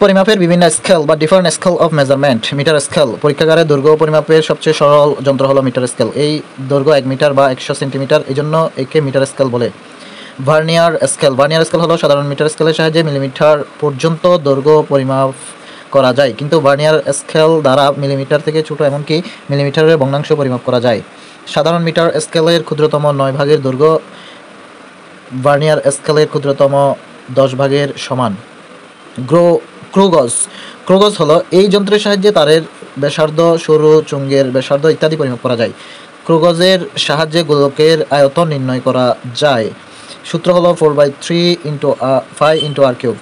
পরিমাপের বিভিন্ন স্কেল বা different scale of measurement. Metre scale, পরীক্ষাগারে দৈর্ঘ্য পরিমাপের সবচেয়ে সরল যন্ত্র হলো মিটার স্কেল। এই দৈর্ঘ্য 1 মিটার বা 100 সেন্টিমিটার, এই জন্য একে মিটার স্কেল বলে। ভার্নিয়ার স্কেল, ভার্নিয়ার স্কেল হলো সাধারণ মিটার স্কেলের সাহায্যে মিলিমিটার পর্যন্ত দৈর্ঘ্য পরিমাপ করা যায়, কিন্তু ভার্নিয়ার স্কেল দ্বারা মিলিমিটার থেকে ছোট এমনকি মিলিমিটারের ভগ্নাংশ পরিমাপ করা যায়। সাধারণ মিটার স্কেলের ক্ষুদ্রতম 9 ভাগের দৈর্ঘ্য ভার্নিয়ার স্কেলের ক্ষুদ্রতম 10 ভাগের সমান। ক্রুগজ, ক্রুগজ হলো এই যন্ত্রের সাহায্যে তারের ব্যাসার্ধ, সরু চুঙ্গের ব্যাসার্ধ ইত্যাদি পরিমাপ করা যায়। ক্রুগজের সাহায্যে গোলকের আয়তন নির্ণয় করা যায়। সূত্র হলো 4/3 × 5 × r cube.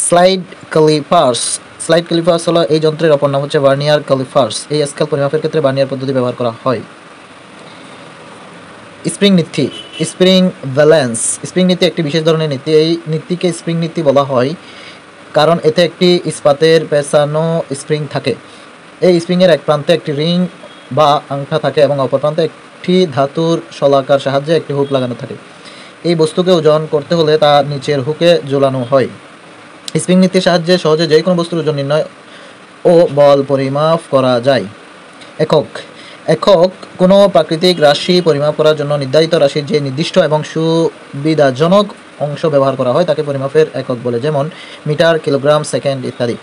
Slide callipers, slide callipers হলো এই যন্ত্রের অপর নাম হচ্ছে ভার্নিয়ার ক্যালিপার্স। এই স্কেল পরিমাপের ক্ষেত্রে ভার্নিয়ার পদ্ধতি ব্যবহার করা হয়। স্প্রিং নীতি, স্প্রিং ব্যালেন্স। স্প্রিং নীতি একটি বিশেষ ধরনের নীতি। এই নীতিকে স্প্রিং নীতি বলা হয় কারণ এতে একটি ইস্পাতের পেঁচানো স্প্রিং থাকে। এই স্প্রিংয়ের এক প্রান্তে একটি রিং বা আংটা থাকে এবং অপর প্রান্তে একটি ধাতুর শলাকার সাহায্যে একটি হুক লাগানো থাকে। এই বস্তুকে ওজন করতে হলে তা নিচের হুকে ঝোলানো হয়। স্প্রিং নীতির সাহায্যে সহজে যে কোনো বস্তুর ওজন নির্ণয় ও বল পরিমাপ করা যায়। একক, একক কোনো প্রাকৃতিক রাশি পরিমাপ করার জন্য নির্ধারিত রাশির যে নির্দিষ্ট এবং সুবিধাজনক অংশ ব্যবহার করা হয় তাকে পরিমাপের একক বলে, যেমন মিটার, কিলোগ্রাম, সেকেন্ড ইত্যাদি।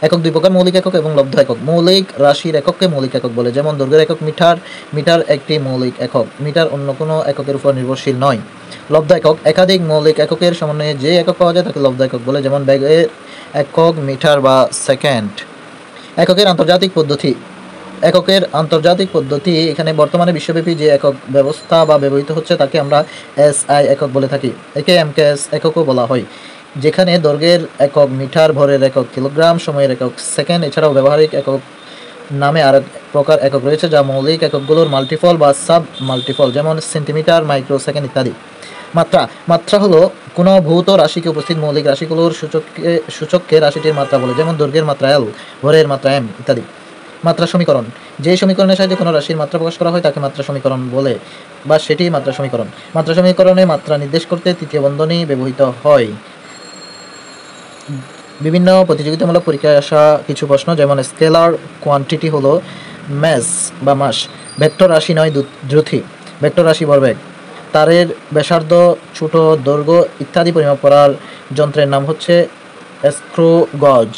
একক দুই প্রকার, মৌলিক একক এবং লব্ধ একক। মৌলিক রাশির একককে মৌলিক একক বলে, যেমন দৈর্ঘ্যের একক মিটার। মিটার একটি মৌলিক একক, মিটার অন্য কোনো এককের উপর নির্ভরশীল নয়। লব্ধ একক, একাধিক মৌলিক এককের সমন্বয়ে যে একক পাওয়া যায় তাকে লব্ধ একক বলে, যেমন ব্যাগের একক মিটার বা সেকেন্ড। এককের আন্তর্জাতিক পদ্ধতি, এককের আন্তর্জাতিক পদ্ধতি, এখানে বর্তমানে বিশ্বব্যাপী যে একক ব্যবস্থা বা ব্যবহৃত হচ্ছে তাকে আমরা SI একক বলে থাকি। একে MKS এককও বলা হয়, যেখানে দৈর্ঘ্যের একক মিটার, ভরের একক কিলোগ্রাম, সময়ের একক সেকেন্ড। এছাড়াও ব্যবহারিক একক নামে আরেক প্রকার একক রয়েছে যা মৌলিক এককগুলোর মাল্টিপল বা সাব মাল্টিপল, যেমন সেন্টিমিটার, মাইক্রো সেকেন্ড ইত্যাদি। মাত্রা, মাত্রা হলো কোনো ভৌত রাশিকে উপস্থিত মৌলিক রাশিগুলোর সূচককে রাশিটির মাত্রা বলে, যেমন দৈর্ঘ্যের মাত্রা L, ভরের মাত্রা M ইত্যাদি। মাত্রা সমীকরণ, যে সমীকরণের সাহায্যে কোনো রাশির মাত্রা প্রকাশ করা হয় তাকে মাত্রা সমীকরণ বলে বা সেটি মাত্রা সমীকরণ। মাত্রা সমীকরণে মাত্রা নির্দেশ করতে তৃতীয় বন্ধনী ব্যবহৃত হয়। বিভিন্ন প্রতিযোগিতামূলক পরীক্ষায় আসা কিছু প্রশ্ন, যেমন স্কেলার কোয়ান্টিটি হলো ম্যাস বা মাস। ভেক্টর রাশি নয় দ্রুতি, ভেক্টর রাশি ভরবেগ। তারের ব্যাসার্ধ, ছোট দৈর্ঘ্য ইত্যাদি পরিমাপ করার যন্ত্রের নাম হচ্ছে স্ক্রু গজ।